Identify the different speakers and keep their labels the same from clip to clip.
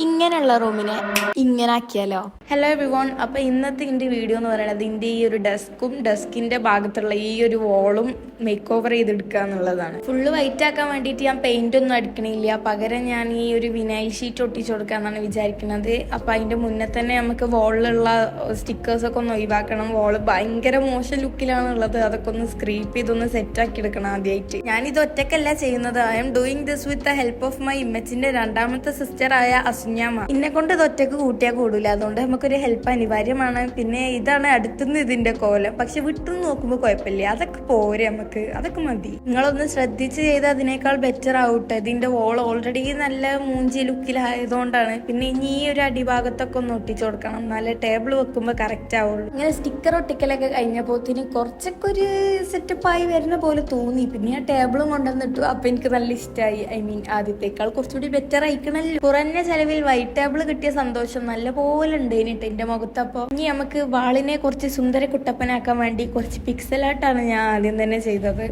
Speaker 1: ഇങ്ങനെയുള്ള റൂമിനെ ഇങ്ങനെ ആക്കിയാലോ?
Speaker 2: Hello everyone. അപ്പോൾ ഇന്നത്തെ എൻ്റെ വീഡിയോ എന്ന് പറയുന്നത് ഇതിൻ്റെ ഈ ഒരു ഡെസ്കിൻ്റെ ഭാഗത്തുള്ള ഈ ഒരു വോളും മേക്ക് ഓവർ ചെയ്തെടുക്കുക എന്നുള്ളതാണ്. ഫുള്ള് വൈറ്റ് ആക്കാൻ വേണ്ടിയിട്ട് ഞാൻ പെയിൻ്റ് ഒന്നും അടിക്കണില്ല, പകരം ഞാൻ ഈ ഒരു വിനൈൽ ഷീറ്റ് ഒട്ടിച്ചു കൊടുക്കുക എന്നാണ് വിചാരിക്കുന്നത്. അപ്പോൾ അതിൻ്റെ മുന്നേ തന്നെ നമുക്ക് വോളിലുള്ള സ്റ്റിക്കേഴ്സൊക്കെ ഒന്ന് ഒഴിവാക്കണം. വോള് ഭയങ്കര മോശം ലുക്കിലാണുള്ളത്, അതൊക്കെ ഒന്ന് സ്ക്രീപ്പ് ചെയ്തൊന്ന് സെറ്റാക്കി എടുക്കണം ആദ്യമായിട്ട്. ഞാനിത് ഒറ്റയ്ക്കല്ല ചെയ്യുന്നത്. I'm doing this with the help of my ഇമ്മച്ചിൻ്റെ രണ്ടാമത്തെ സിസ്റ്ററായ അസുഞ്ഞാമ. എന്നെ കൊണ്ട് ഇത് ഒറ്റയ്ക്ക് കൂട്ടിയാൽ കൂടില്ല, അതുകൊണ്ട് നമുക്കൊരു ഹെൽപ്പ് അനിവാര്യമാണ്. പിന്നെ ഇതാണ് അടുത്തുനിന്ന് ഇതിന്റെ കോലം, പക്ഷെ വിട്ടുനിന്ന് നോക്കുമ്പോൾ കുഴപ്പമില്ല, അതൊക്കെ പോരെ, നമുക്ക് അതൊക്കെ മതി. നിങ്ങളൊന്ന് ശ്രദ്ധിച്ച് ചെയ്ത് അതിനേക്കാൾ ബെറ്റർ ആവട്ടെ. ഇതിന്റെ വോൾ ഓൾറെഡി നല്ല മൂഞ്ചി ലുക്കിലായതുകൊണ്ടാണ്. പിന്നെ ഇനി ഈ ഒരു അടിഭാഗത്തൊക്കെ ഒന്ന് ഒട്ടിച്ചു കൊടുക്കണം, നല്ല ടേബിൾ വെക്കുമ്പോൾ കറക്റ്റ് ആവുള്ളൂ. ഇങ്ങനെ സ്റ്റിക്കർ ഒട്ടിക്കലൊക്കെ കഴിഞ്ഞപ്പോത്തിന് കുറച്ചൊക്കെ ഒരു സെറ്റപ്പായി വരുന്ന പോലെ തോന്നി. പിന്നെ ആ ടേബിളും കൊണ്ടുവന്നിട്ടു. അപ്പൊ എനിക്ക് നല്ല ഇഷ്ടമായി. ഐ മീൻ ആദ്യത്തേക്കാൾ കുറച്ചുകൂടി ബെറ്റർ ആയിക്കണല്ലോ. കുറഞ്ഞ ചെലവിൽ വൈറ്റ് ടേബിൾ കിട്ടിയ സന്തോഷം നല്ല പോലെ ഉണ്ട് ഇനിട്ട് എന്റെ മുഖത്ത്. അപ്പോൾ ഇനി നമുക്ക് വാളിനെ കുറച്ച് സുന്ദര കുട്ടപ്പനാക്കാൻ വേണ്ടി കുറച്ച് പിക്സലായിട്ടാണ് ഞാൻ ആദ്യം തന്നെ ചെയ്തത്.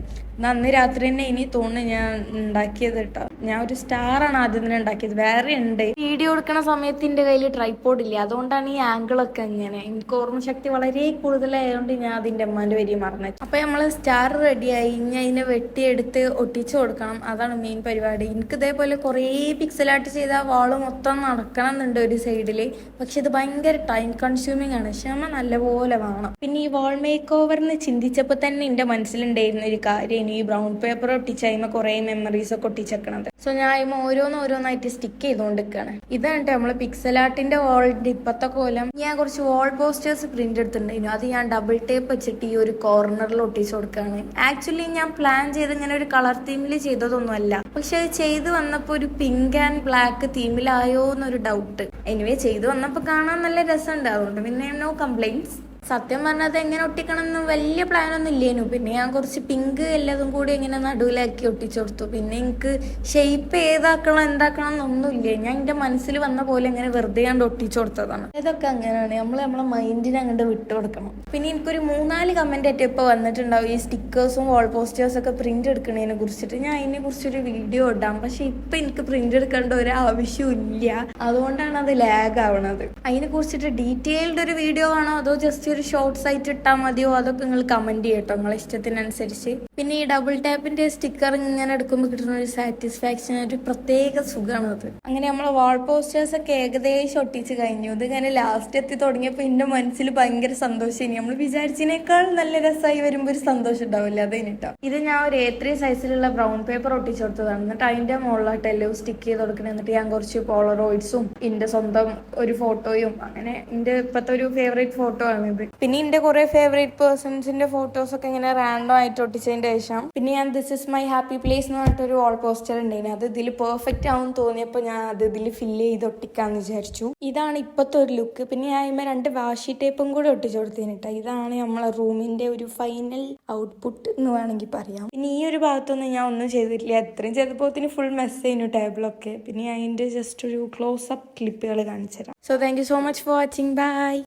Speaker 2: അന്ന് രാത്രി തന്നെ ഇനി തോന്നുന്നു ഞാൻ ഉണ്ടാക്കിയത് കേട്ടോ. ഞാൻ ഒരു സ്റ്റാറാണ് ആദ്യം തന്നെ ഉണ്ടാക്കിയത്. വേറെ ഉണ്ട്, വീഡിയോ എടുക്കുന്ന സമയത്ത് എൻ്റെ കയ്യിൽ ട്രൈപോഡ് ഇല്ല, അതുകൊണ്ടാണ് ഈ ആംഗിളൊക്കെ ഇങ്ങനെ. എനിക്ക് ഓർമ്മശക്തി വളരെ കൂടുതലായതുകൊണ്ട് ഞാൻ അതിൻ്റെ അമ്മാൻ്റെ വരി മറന്നു. അപ്പോൾ നമ്മൾ സ്റ്റാർ റെഡിയായി. ഇനി അതിനെ വെട്ടിയെടുത്ത് ഒട്ടിച്ചു കൊടുക്കണം, അതാണ് മെയിൻ പരിപാടി. എനിക്ക് ഇതേപോലെ കുറേ പിക്സലായിട്ട് ചെയ്ത വാള് മൊത്തം നടക്കണം എന്നുണ്ട് ഒരു സൈഡിൽ. പക്ഷെ ഇത് ഭയങ്കര ടൈം കൺസ്യൂമിങ് ആണ്, ക്ഷമ നല്ലപോലെ വേണം. പിന്നെ ഈ വാൾ മേക്ക് ഓവറിന് ചിന്തിച്ചപ്പോൾ തന്നെ എൻ്റെ മനസ്സിലുണ്ടായിരുന്ന ഒരു കാര്യം, ഈ ബ്രൗൺ പേപ്പർ ഒട്ടിച്ചതിമ കുറെ മെമ്മറീസ് ഒക്കെ ഒട്ടിച്ചേക്കണത്. സോ ഞാൻ അതിമ ഓരോന്നായിട്ട് സ്റ്റിക്ക് ചെയ്തുകൊണ്ടിരിക്കുകയാണ്. ഇതാണ് നമ്മള് പിക്സൽ ആർട്ടിന്റെ വാളിന്റെ ഇപ്പത്തെ കോലം. ഞാൻ കുറച്ച് വാൾ പോസ്റ്റേഴ്സ് പ്രിന്റ് എടുത്തിട്ടുണ്ടായിരുന്നു, അത് ഞാൻ ഡബിൾ ടേപ്പ് വെച്ചിട്ട് ഈ ഒരു കോർണറിൽ ഒട്ടിച്ചു കൊടുക്കുകയാണ്. ആക്ച്വലി ഞാൻ പ്ലാൻ ചെയ്ത് ഇങ്ങനെ ഒരു കളർ തീമിൽ ചെയ്തതൊന്നുമല്ല, പക്ഷെ അത് ചെയ്ത് വന്നപ്പോൾ ഒരു പിങ്ക് ആൻഡ് ബ്ലാക്ക് തീമിലായോ എന്നൊരു ഡൗട്ട്. എനിവേ ചെയ്ത് വന്നപ്പോൾ കാണാൻ നല്ല രസമുണ്ട്, അതുകൊണ്ട് പിന്നെ നോ കംപ്ലൈൻറ്റ്സ്. സത്യം പറഞ്ഞാൽ അത് എങ്ങനെ ഒട്ടിക്കണം എന്ന് വലിയ പ്ലാനൊന്നും ഇല്ലേനു. പിന്നെ ഞാൻ കുറച്ച് പിങ്ക് എല്ലാതും കൂടി ഇങ്ങനെ നടുവിലാക്കി ഒട്ടിച്ചു കൊടുത്തു. പിന്നെ എനിക്ക് ഷേപ്പ് ഏതാക്കണം എന്താക്കണം എന്നൊന്നും ഇല്ലേ, ഞാൻ എൻ്റെ മനസ്സിൽ വന്ന പോലെ ഇങ്ങനെ വെറുതെ കണ്ട് ഒട്ടിച്ചു കൊടുത്തതാണ്. ഇതൊക്കെ അങ്ങനെയാണ്, നമ്മളെ മൈൻഡിനെ അങ്ങോട്ട് വിട്ടു കൊടുക്കണം. പിന്നെ എനിക്കൊരു 3-4 കമന്റ് ആയിട്ട് ഇപ്പോൾ വന്നിട്ടുണ്ടാവും ഈ സ്റ്റിക്കേഴ്സും വാൾ പോസ്റ്റേഴ്സും ഒക്കെ പ്രിന്റ് എടുക്കുന്നതിനെ കുറിച്ചിട്ട്. ഞാൻ അതിനെ കുറിച്ചൊരു വീഡിയോ ഇടാം, പക്ഷെ ഇപ്പം എനിക്ക് പ്രിന്റ് എടുക്കേണ്ട ഒരു ആവശ്യവും ഇല്ല, അതുകൊണ്ടാണ് അത് ലാഗ് ആവണത്. അതിനെ കുറിച്ചിട്ട് ഡീറ്റെയിൽഡ് ഒരു വീഡിയോ ആണോ അതോ ജസ്റ്റ് ഒരു ഷോർട്സ് ആയിട്ട് ഇട്ടാൽ മതിയോ, അതൊക്കെ നിങ്ങൾ കമന്റ് ചെയ്യട്ടോ നിങ്ങളെ ഇഷ്ടത്തിനനുസരിച്ച്. പിന്നെ ഈ ഡബിൾ ടാപ്പിന്റെ സ്റ്റിക്കർ ഇങ്ങനെ എടുക്കുമ്പോൾ കിട്ടുന്ന ഒരു സാറ്റിസ്ഫാക്ഷൻ, ഒരു പ്രത്യേക സുഖമാണ് അത്. അങ്ങനെ നമ്മളെ വാൾ പോസ്റ്റേഴ്സ് ഒക്കെ ഏകദേശം ഒട്ടിച്ച് കഴിഞ്ഞു. ഇത് ഇങ്ങനെ ലാസ്റ്റ് എത്തി തുടങ്ങിയപ്പോൾ എൻ്റെ മനസ്സിൽ ഭയങ്കര സന്തോഷം. നമ്മൾ വിചാരിച്ചതിനേക്കാൾ നല്ല രസമായി വരുമ്പോൾ ഒരു സന്തോഷം ഉണ്ടാവില്ല, അതിനിട്ടോ. ഇത് ഞാൻ ഒരു A3 സൈസിലുള്ള ബ്രൗൺ പേപ്പർ ഒട്ടിച്ചു കൊടുത്തതാണ്. എന്നിട്ട് അതിന്റെ മുകളിലായിട്ട് എല്ലാം സ്റ്റിക്ക് ചെയ്ത് കൊടുക്കണം. എന്നിട്ട് ഞാൻ കുറച്ച് പോളറോയിഡ്സും എൻ്റെ സ്വന്തം ഒരു ഫോട്ടോയും, അങ്ങനെ എൻ്റെ ഇപ്പോഴത്തെ ഒരു ഫേവറേറ്റ് ഫോട്ടോ ആണിത്. പിന്നെ എൻ്റെ കുറെ ഫേവറേറ്റ് പേഴ്സൺസിന്റെ ഫോട്ടോസ് ഒക്കെ ഇങ്ങനെ റാൻഡം ആയിട്ട് ഒട്ടിച്ചതിന്റെ ശേഷം പിന്നെ ഞാൻ this is my happy place എന്ന് പറഞ്ഞിട്ടൊരു വാൾ പോസ്റ്റർ ഉണ്ടായിരുന്നു. അത് ഇതിൽ പെർഫെക്റ്റ് ആവും തോന്നിയപ്പോൾ ഞാൻ അത് ഇതിൽ ഫില്ല് ചെയ്ത് ഒട്ടിക്കാന്ന് വിചാരിച്ചു. ഇതാണ് ഇപ്പോഴത്തെ ഒരു ലുക്ക്. പിന്നെ ഞാൻ അതിന്മേൽ 2 വാഷി ടേപ്പും കൂടെ ഒട്ടിച്ചു കൊടുത്തതിനിട്ടാ. ഇതാണ് നമ്മളെ റൂമിന്റെ ഒരു ഫൈനൽ ഔട്ട്പുട്ട് എന്ന് വേണമെങ്കിൽ പറയാം. പിന്നെ ഈ ഒരു ഭാഗത്തൊന്നും ഞാൻ ഒന്നും ചെയ്തിട്ടില്ല, എത്രയും ചെയ്തപ്പോൾ ഫുൾ മെസ്സ് ചെയ്യുന്നു ടേബിളൊക്കെ. പിന്നെ അതിന്റെ ജസ്റ്റ് ഒരു ക്ലോസ് അപ്പ് ക്ലിപ്പുകൾ കാണിച്ചു തരാം. So thank you so much for watching. By.